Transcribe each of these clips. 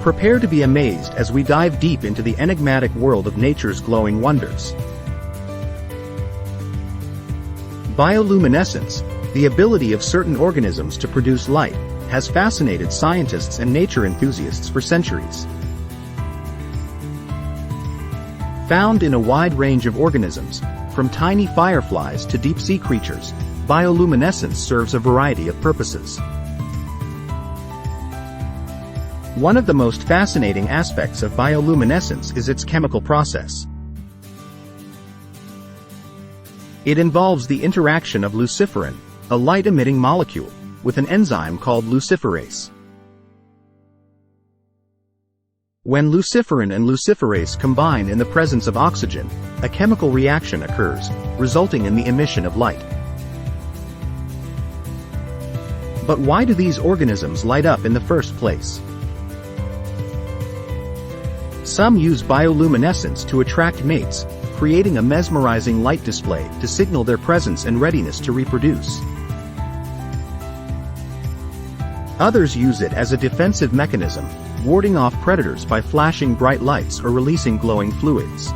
Prepare to be amazed as we dive deep into the enigmatic world of nature's glowing wonders. Bioluminescence, the ability of certain organisms to produce light, has fascinated scientists and nature enthusiasts for centuries. Found in a wide range of organisms, from tiny fireflies to deep-sea creatures, bioluminescence serves a variety of purposes. One of the most fascinating aspects of bioluminescence is its chemical process. It involves the interaction of luciferin, a light-emitting molecule, with an enzyme called luciferase. When luciferin and luciferase combine in the presence of oxygen, a chemical reaction occurs, resulting in the emission of light. But why do these organisms light up in the first place? Some use bioluminescence to attract mates, creating a mesmerizing light display to signal their presence and readiness to reproduce. Others use it as a defensive mechanism, warding off predators by flashing bright lights or releasing glowing fluids.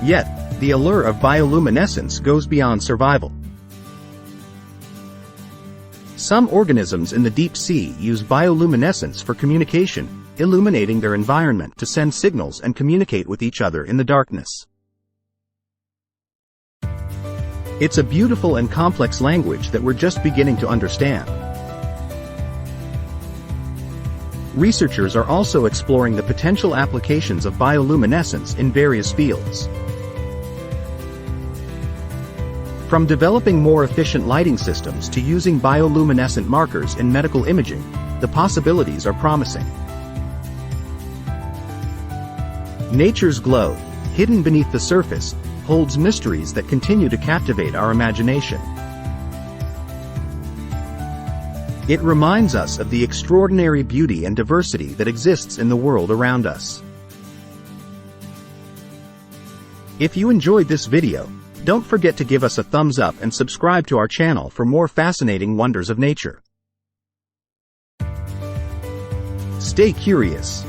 Yet, the allure of bioluminescence goes beyond survival. Some organisms in the deep sea use bioluminescence for communication, illuminating their environment to send signals and communicate with each other in the darkness. It's a beautiful and complex language that we're just beginning to understand. Researchers are also exploring the potential applications of bioluminescence in various fields. From developing more efficient lighting systems to using bioluminescent markers in medical imaging, the possibilities are promising. Nature's glow, hidden beneath the surface, holds mysteries that continue to captivate our imagination. It reminds us of the extraordinary beauty and diversity that exists in the world around us. If you enjoyed this video, don't forget to give us a thumbs up and subscribe to our channel for more fascinating wonders of nature. Stay curious.